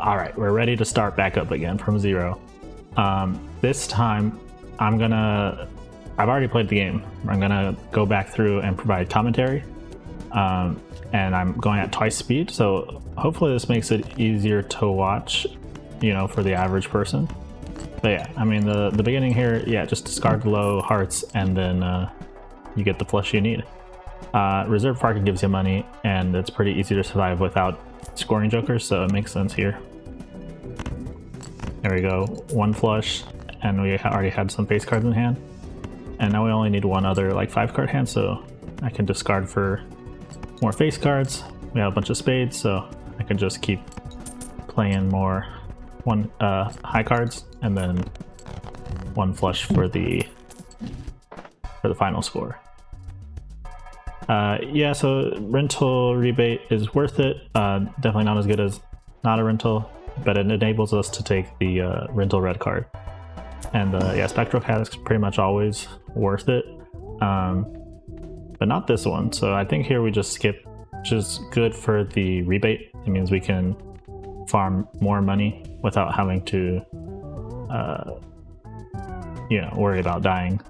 All right, we're ready to start back up again from zero. This time, I've already played the game. I'm gonna go back through and provide commentary. And I'm going at twice speed, so hopefully this makes it easier to watch, you know, for the average person. But yeah, I mean, the beginning here, yeah, just discard the low hearts and then you get the flush you need. Reserve parking gives you money, and it's pretty easy to survive without scoring jokers, so it makes sense here. There we go, one flush, and we already had some face cards in hand. And now we only need one other like 5-card hand, so I can discard for more face cards. We have a bunch of spades, so I can just keep playing more high cards, and then one flush for the final score. Yeah, so rental rebate is worth it. Definitely not as good as not a rental, but it enables us to take the rental red card. And yeah, Spectral Cat is pretty much always worth it, but not this one. So I think here we just skip, which is good for the rebate. It means we can farm more money without having to, you know, worry about dying.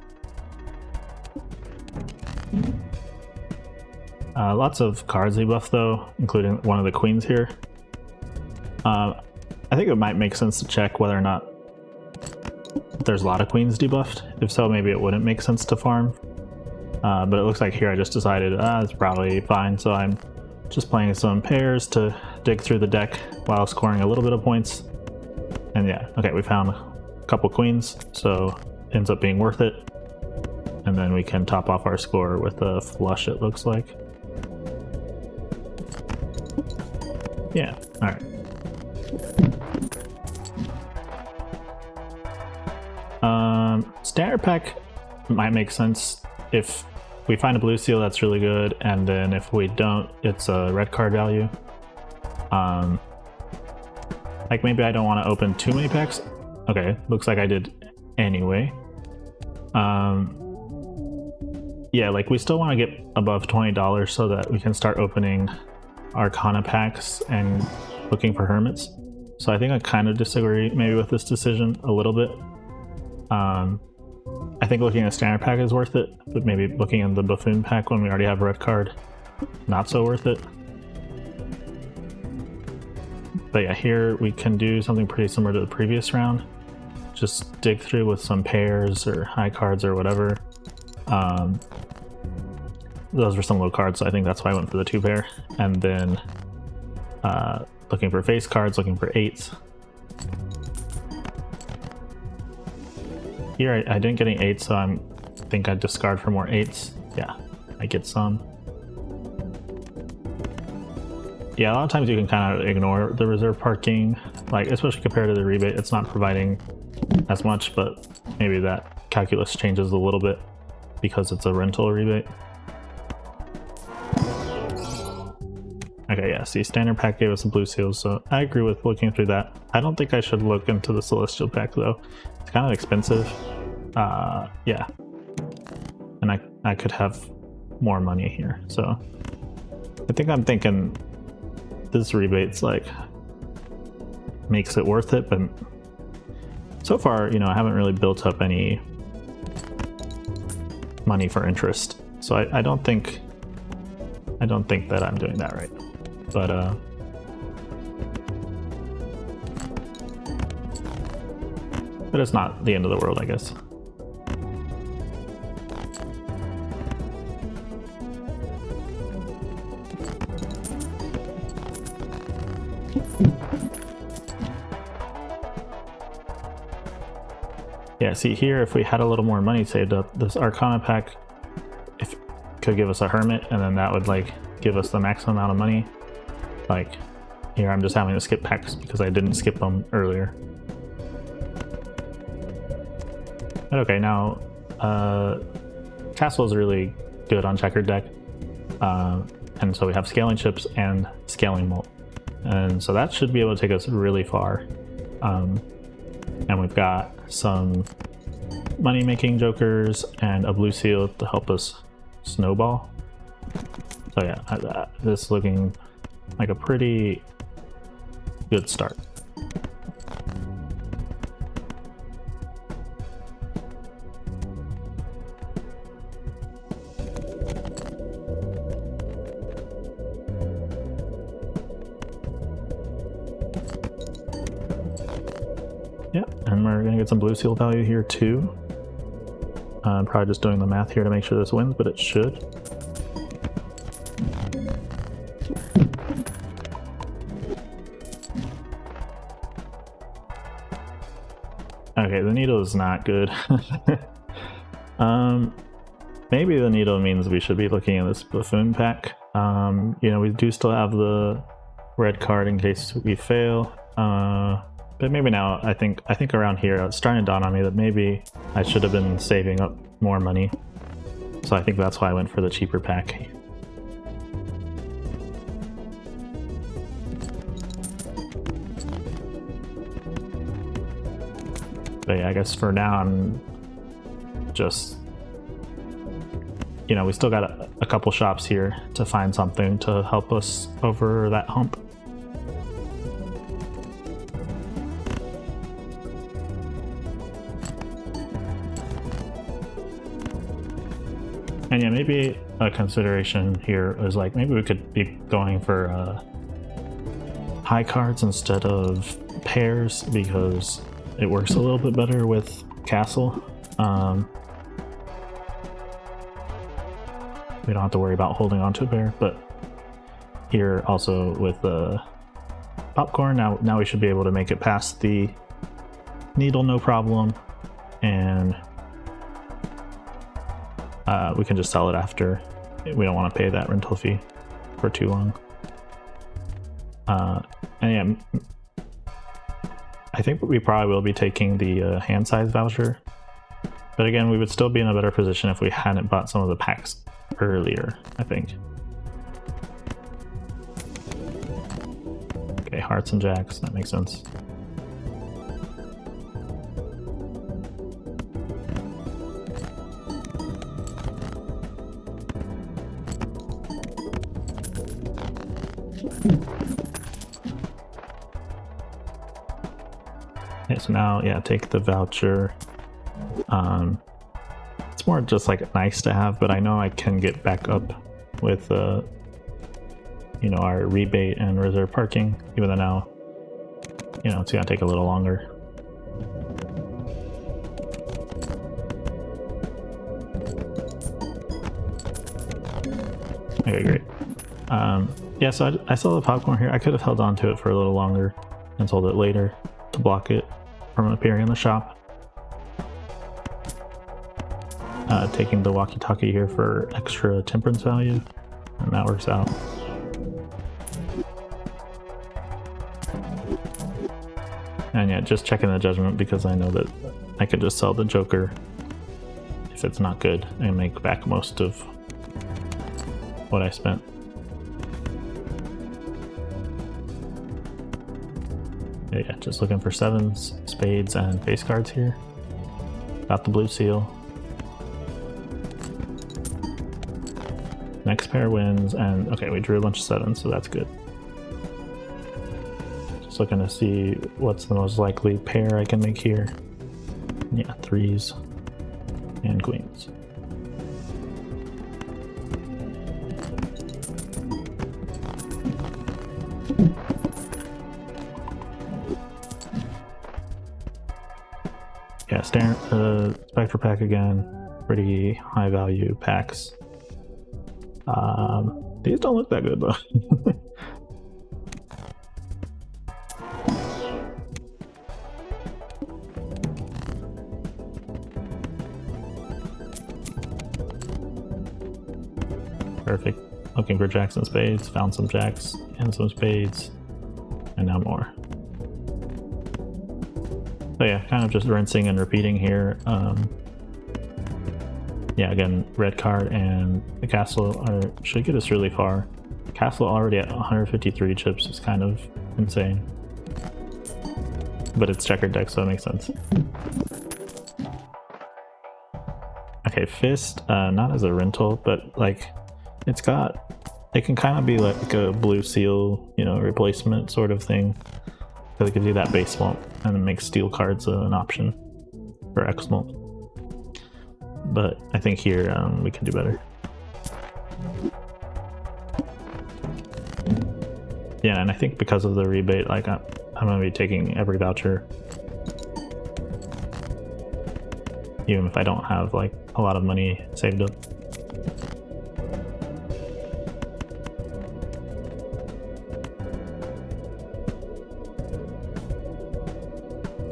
Lots of cards debuff though, including one of the queens here. I think it might make sense to check whether or not there's a lot of queens debuffed. If so, maybe it wouldn't make sense to farm. But it looks like here I just decided it's probably fine, so I'm just playing some pairs to dig through the deck while scoring a little bit of points. And yeah, okay, we found a couple queens, so ends up being worth it. And then we can top off our score with a flush, it looks like. Yeah, alright. Standard pack might make sense if we find a blue seal. That's really good, and then if we don't, it's a red card value. Like maybe I don't want to open too many packs. Okay, looks like I did anyway. Yeah, like we still want to get above $20 so that we can start opening Arcana packs and looking for hermits. So I think I kind of disagree maybe with this decision a little bit. I think looking at a standard pack is worth it, but maybe looking in the buffoon pack when we already have a red card, not so worth it. But yeah, here we can do something pretty similar to the previous round. Just dig through with some pairs or high cards or whatever. Those were some low cards, so I think that's why I went for the 2-pair. And then looking for face cards, looking for 8s. Here I didn't get any 8s, so I think I'd discard for more 8s. Yeah, I get some. Yeah, a lot of times you can kind of ignore the reserve parking, like especially compared to the rebate. It's not providing as much, but maybe that calculus changes a little bit because it's a rental rebate. Okay, yeah, see, standard pack gave us some blue seals, so I agree with looking through that. I don't think I should look into the celestial pack though. It's kind of expensive. Yeah, and I could have more money here, so I think I'm thinking this rebate's like makes it worth it, but so far, you know, I haven't really built up any money for interest, so I don't think that I'm doing that right. But it's not the end of the world, I guess. Yeah, see here, if we had a little more money saved up, this Arcana pack could give us a hermit, and then that would like give us the maximum amount of money. Like here I'm just having to skip packs because I didn't skip them earlier. But okay, now Castle is really good on checkered deck, and so we have scaling chips and scaling mult, and so that should be able to take us really far. And we've got some money making jokers and a blue seal to help us snowball. So yeah, this is looking like a pretty good start. Yeah, and we're gonna get some blue seal value here too. I'm probably just doing the math here to make sure this wins, but it should. Okay, the needle is not good. Maybe the needle means we should be looking at this buffoon pack. You know, we do still have the red card in case we fail. But maybe now, I think around here, it's starting to dawn on me that maybe I should have been saving up more money. So I think that's why I went for the cheaper pack. But yeah, I guess for now I'm just, you know, we still got a couple shops here to find something to help us over that hump. And yeah, maybe a consideration here is like maybe we could be going for high cards instead of pairs because it works a little bit better with castle. We don't have to worry about holding on to a pair, but here also with the popcorn, now we should be able to make it past the needle no problem, and we can just sell it after. We don't want to pay that rental fee for too long. And yeah, I think we probably will be taking the hand size voucher, but again, we would still be in a better position if we hadn't bought some of the packs earlier, I think. Okay, hearts and jacks, that makes sense. Okay, so now, yeah, take the voucher. It's more just like nice to have, but I know I can get back up with, you know, our rebate and reserve parking, even though now, you know, it's gonna take a little longer. Okay, great. Yeah, so I saw the popcorn here. I could have held on to it for a little longer and sold it later to block it from appearing in the shop. Taking the walkie-talkie here for extra temperance value, and that works out. And yeah, just checking the judgment because I know that I could just sell the Joker if it's not good and make back most of what I spent. Yeah, just looking for sevens, spades, and face cards here. Got the blue seal. Next pair wins, and okay, we drew a bunch of sevens, so that's good. Just looking to see what's the most likely pair I can make here. Yeah, threes and queens. Yeah, Spectre pack again. Pretty high value packs. These don't look that good though. Perfect. Looking for jacks and spades. Found some jacks and some spades, and now more. So yeah, kind of just rinsing and repeating here. Yeah, again, red card and the castle should get us really far. Castle already at 153 chips is kind of insane. But it's checkered deck, so it makes sense. Okay, Fist, not as a rental, but like, it can kind of be like a blue seal, you know, replacement sort of thing. Because it gives you that base mult and it makes steel cards an option for xMult. But I think here we can do better. Yeah, and I think because of the rebate, like I'm gonna be taking every voucher even if I don't have like a lot of money saved up.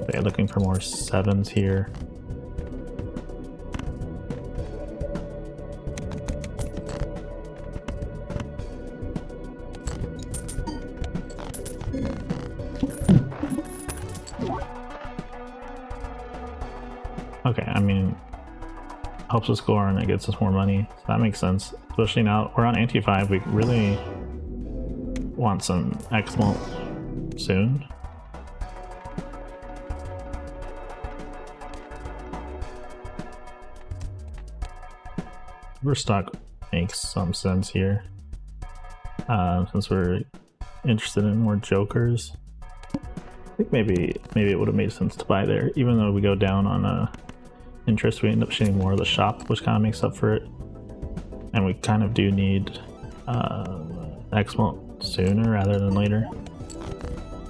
Okay, looking for more 7s here. Okay, I mean, helps us score and it gets us more money, so that makes sense. Especially now we're on anti-5, we really want some xMult soon. Overstock makes some sense here, since we're interested in more jokers. I think maybe it would have made sense to buy there, even though we go down on interest. We end up shooting more of the shop, which kind of makes up for it, and we kind of do need xMult sooner rather than later,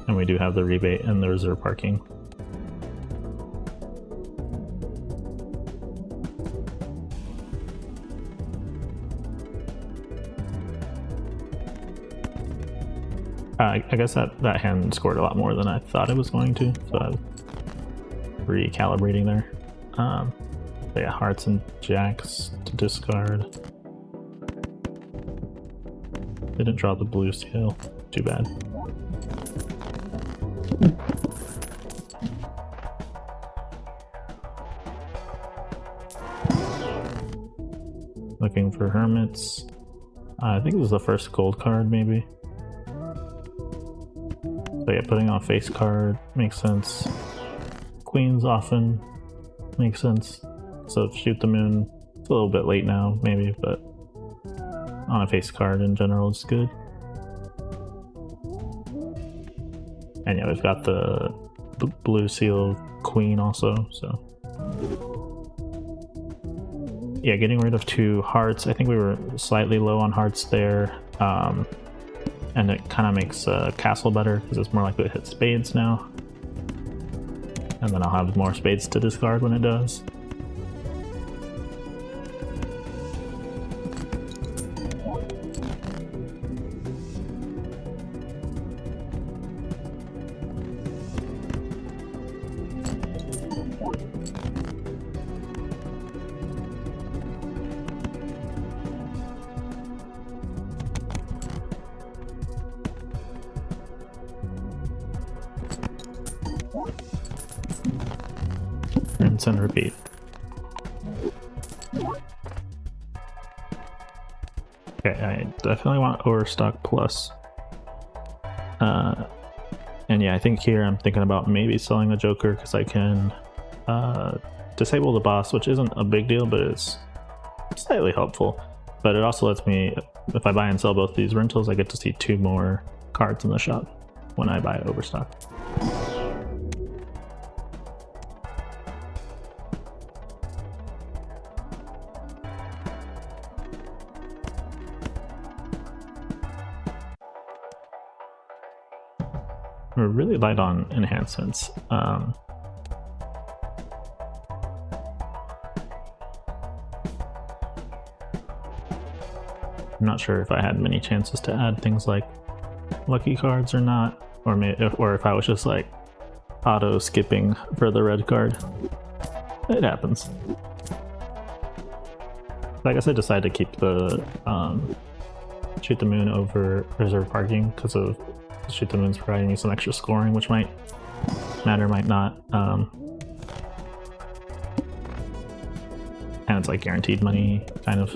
and we do have the rebate and the reserve parking. I guess that hand scored a lot more than I thought it was going to, so I'm recalibrating there. But yeah, hearts and jacks to discard. Didn't draw the blue seal, too bad. Looking for hermits. I think it was the first gold card, maybe. So yeah, putting on a face card makes sense. Queens often makes sense. So shoot the moon. It's a little bit late now, maybe, but on a face card in general is good. And yeah, we've got the blue seal queen also, so. Yeah, getting rid of 2 hearts. I think we were slightly low on hearts there. And it kind of makes castle better because it's more likely to hit spades now. And then I'll have more spades to discard when it does. Rinse and repeat. Okay, I definitely want Overstock Plus. And yeah, I think here I'm thinking about maybe selling the Joker because I can disable the boss, which isn't a big deal, but it's slightly helpful. But it also lets me, if I buy and sell both these rentals, I get to see 2 more cards in the shop when I buy Overstock. We're really light on enhancements. I'm not sure if I had many chances to add things like lucky cards or not, or if I was just like auto skipping for the red card. It happens. I guess I decided to keep the shoot the moon over reserve parking because of shoot the moon's providing me some extra scoring, which might matter, might not. And it's like guaranteed money, kind of.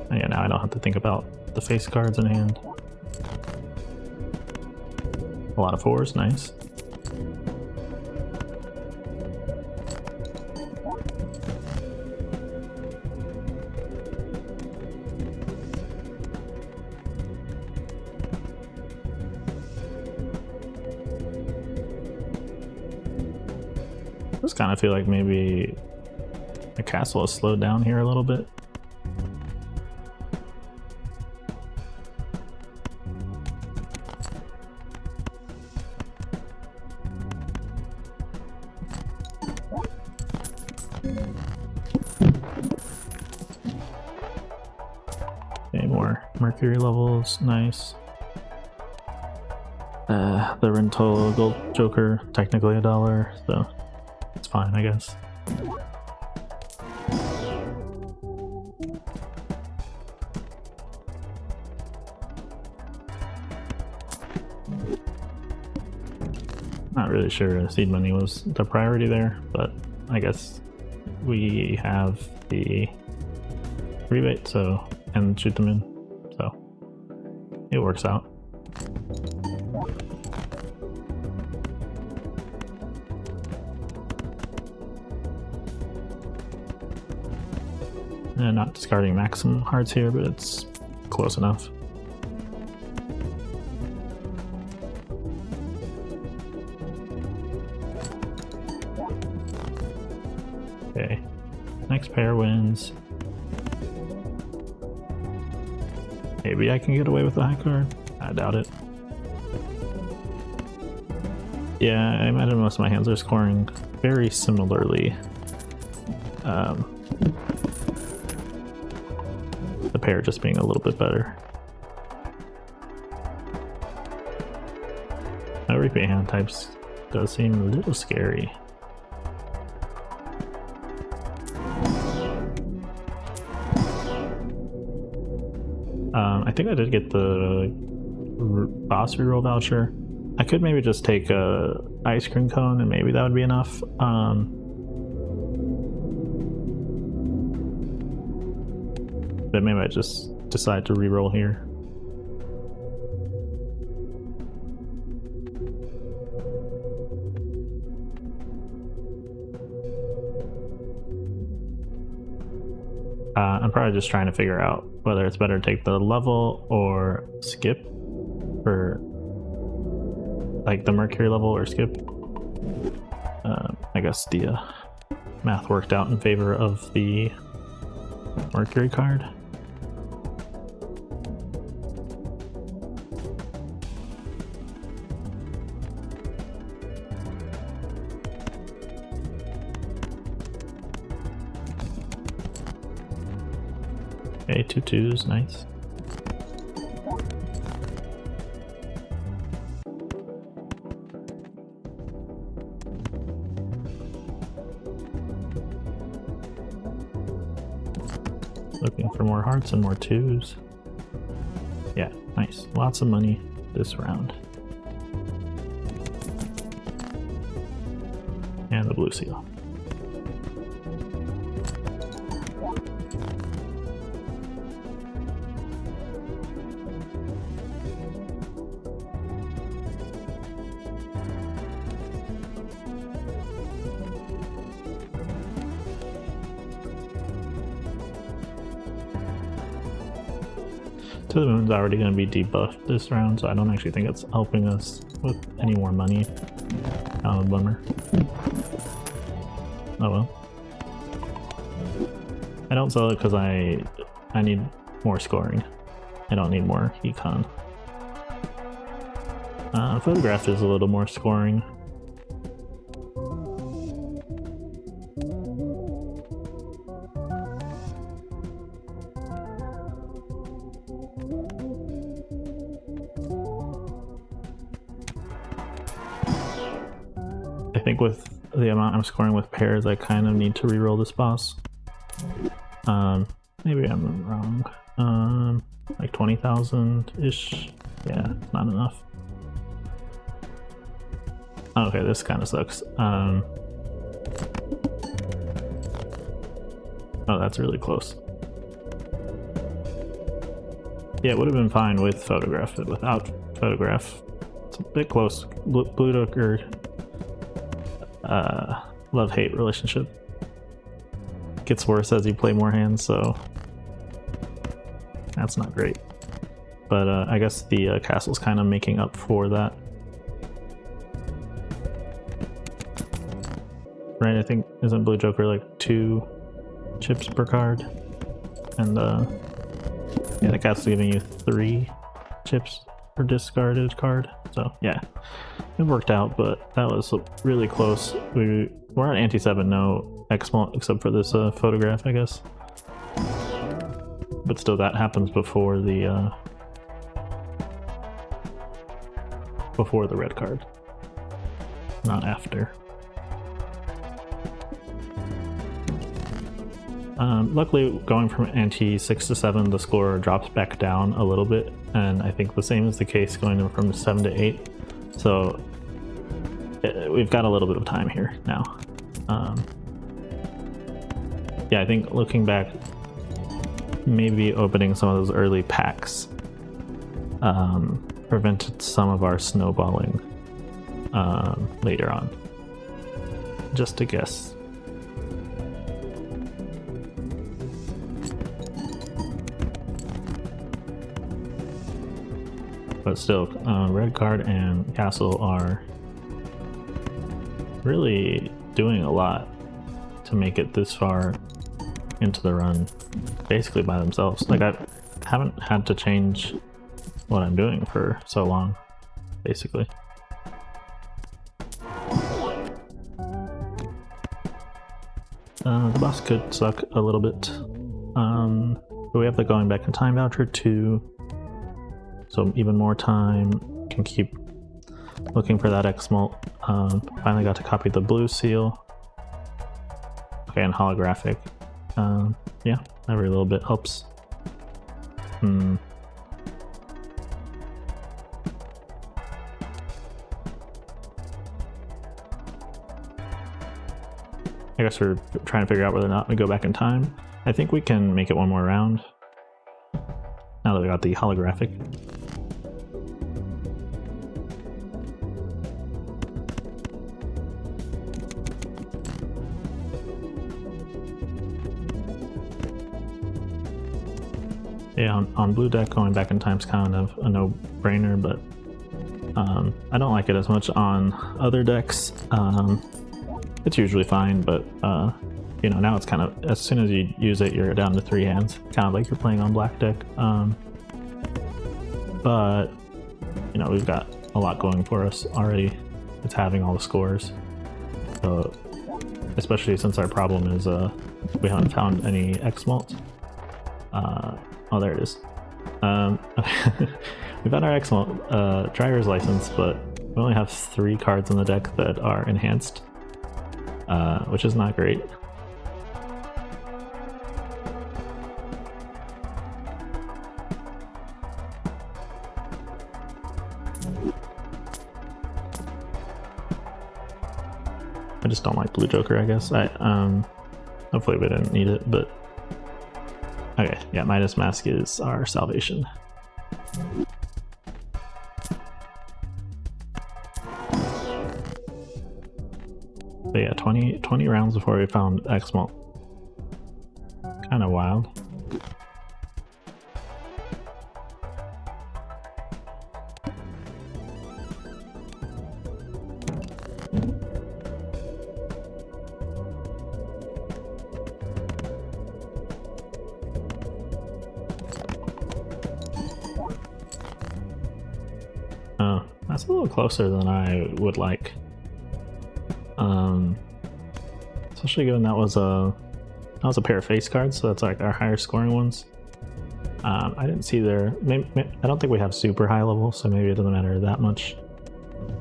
And yeah, now I don't have to think about the face cards in hand. A lot of 4s, nice. I just kind of feel like maybe the castle has slowed down here a little bit. more mercury levels, nice. The rental gold joker, technically $1, so it's fine, I guess. Not really sure seed money was the priority there, but I guess we have the rebate, so, and shoot them in, so it works out. And not discarding maximum hearts here, but it's close enough. Okay, next pair wins. Maybe I can get away with the high card? I doubt it. Yeah, I imagine most of my hands are scoring very similarly. The pair just being a little bit better. No repeat hand types does seem a little scary. I think I did get the boss reroll voucher. I could maybe just take a ice cream cone and maybe that would be enough. But maybe I just decide to reroll here. I'm probably just trying to figure out whether it's better to take the level or skip for like the mercury level or skip. I guess the math worked out in favor of the mercury card. Okay, 2 2s, nice. Looking for more hearts and more 2s. Yeah, nice. Lots of money this round. And the blue seal. To the Moon's already going to be debuffed this round, so I don't actually think it's helping us with any more money. Kind of a bummer. Oh well. I don't sell it because I need more scoring. I don't need more econ. Photograph is a little more scoring. I think with the amount I'm scoring with pairs, I kind of need to reroll this boss. Maybe I'm wrong. Like 20,000-ish. Yeah, not enough. Okay, this kind of sucks. Oh, that's really close. Yeah, it would have been fine with photograph, but without photograph, it's a bit close. Blue Joker, love-hate relationship. Gets worse as you play more hands, so that's not great. But I guess the castle's kind of making up for that. Right, I think, isn't Blue Joker like 2 chips per card? And yeah, the castle's giving you 3 chips per discarded card. So yeah, it worked out, but that was really close. We're at anti-7, no xMult except for this photograph, I guess. but still that happens before the red card, not after. Luckily, going from ante 6 to 7, the score drops back down a little bit, and I think the same is the case going from 7 to 8. So we've got a little bit of time here now. Yeah, I think looking back, maybe opening some of those early packs prevented some of our snowballing later on. Just a guess. But still, red card and castle are really doing a lot to make it this far into the run, basically by themselves. Like, I haven't had to change what I'm doing for so long, basically. The boss could suck a little bit, but we have the going back in time voucher too. So even more time, can keep looking for that xMult. Finally got to copy the blue seal. Okay, and holographic. Yeah, every little bit helps. I guess we're trying to figure out whether or not we go back in time. I think we can make it one more round now that we got the holographic. Yeah, on blue deck, going back in time is kind of a no-brainer, but I don't like it as much on other decks. It's usually fine, but you know, now it's kind of, as soon as you use it, you're down to 3 hands, kind of like you're playing on black deck. But you know, we've got a lot going for us already. It's having all the scores, so especially since our problem is we haven't found any xMult. Oh, there it is. We found our xMult driver's license, but we only have 3 cards in the deck that are enhanced, which is not great. I just don't like Blue Joker, I guess. Hopefully we didn't need it, but okay, yeah, Midas Mask is our salvation. But yeah, 20 rounds before we found xMult. Kind of wild. Oh, that's a little closer than I would like. Especially given that was a pair of face cards, so that's like our higher scoring ones. I didn't see their. I don't think we have super high level, so maybe it doesn't matter that much.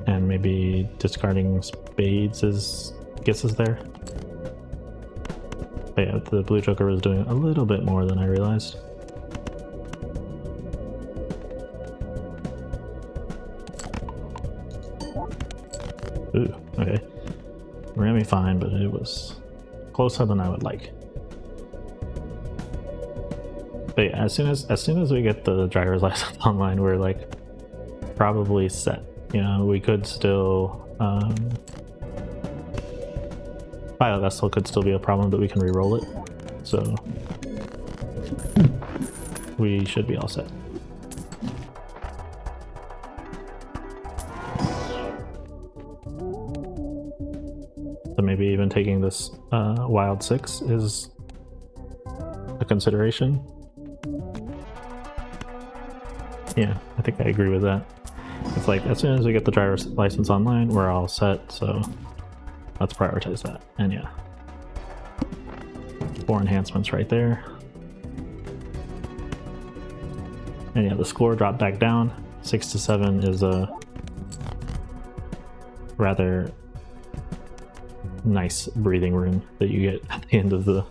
And maybe discarding spades gets us there. But yeah, the Blue Joker was doing a little bit more than I realized. Ooh, okay. We're gonna be fine, but it was closer than I would like. But yeah, as soon as we get the driver's license online, we're like probably set. You know, we could still Pilot Vessel could still be a problem, but we can re-roll it. So we should be all set. So maybe even taking this Wild 6 is a consideration. Yeah, I think I agree with that. It's like, as soon as we get the driver's license online, we're all set, so let's prioritize that. And yeah, 4 enhancements right there. And yeah, the score dropped back down. 6 to 7 is a rather nice breathing room that you get at the end of the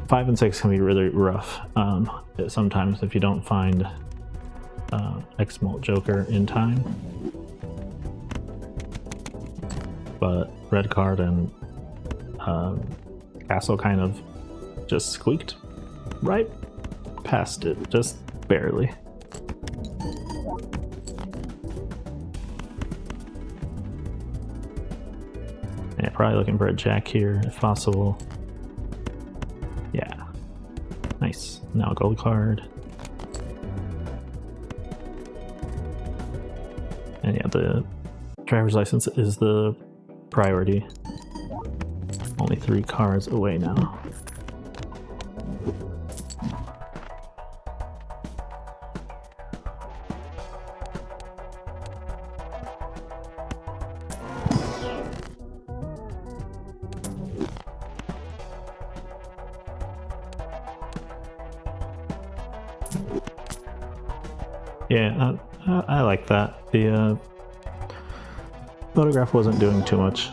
5 and 6 can be really rough sometimes if you don't find xMult Joker in time. But red card and castle kind of just squeaked right past it, just barely. Yeah, probably looking for a jack here if possible. Yeah, nice. Now a gold card. And yeah, the driver's license is the priority. Only 3 cards away now. Yeah, I like that. The photograph wasn't doing too much,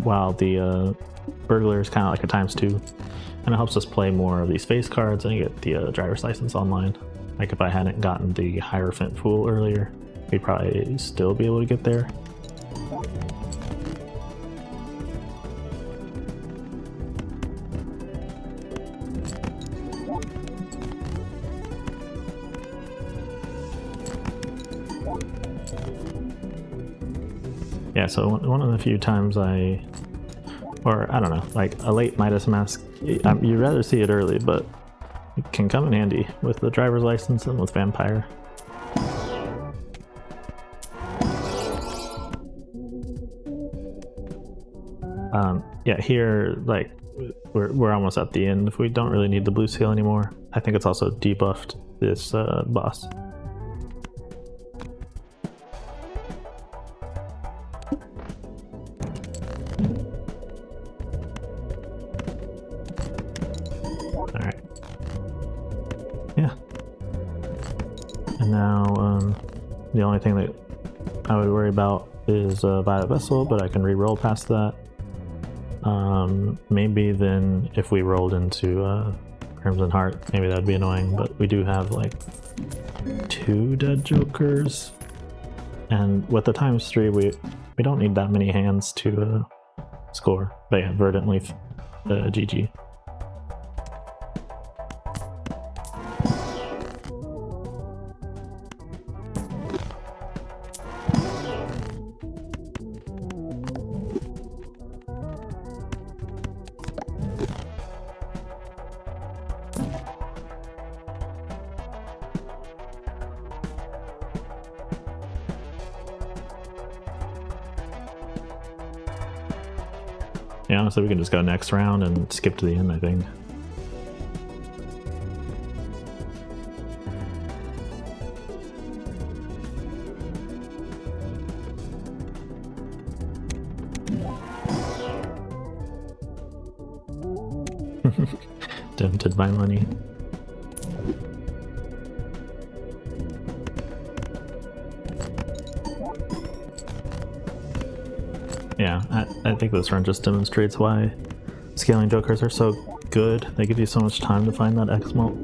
while the burglar is kind of like a ×2, and it helps us play more of these face cards and get the driver's license online. Like if I hadn't gotten the Hierophant Fool earlier, we'd probably still be able to get there. Yeah, so one of the few times I don't know, like a late Midas Mask, you'd rather see it early, but it can come in handy with the driver's license and with Vampire. Yeah, here, like, we're almost at the end. If we don't really need the blue seal anymore, I think it's also debuffed this boss. Alright. Yeah. And now, the only thing that I would worry about is Violet Vessel, but I can re-roll past that. Maybe then if we rolled into Crimson Heart, maybe that'd be annoying, but we do have like 2 dead jokers, and with the ×3 we don't need that many hands to score. But yeah, Verdant Leaf, GG. Yeah, honestly, we can just go next round and skip to the end, I think. Tempted by money. Yeah, I think this run just demonstrates why scaling jokers are so good. They give you so much time to find that xMult.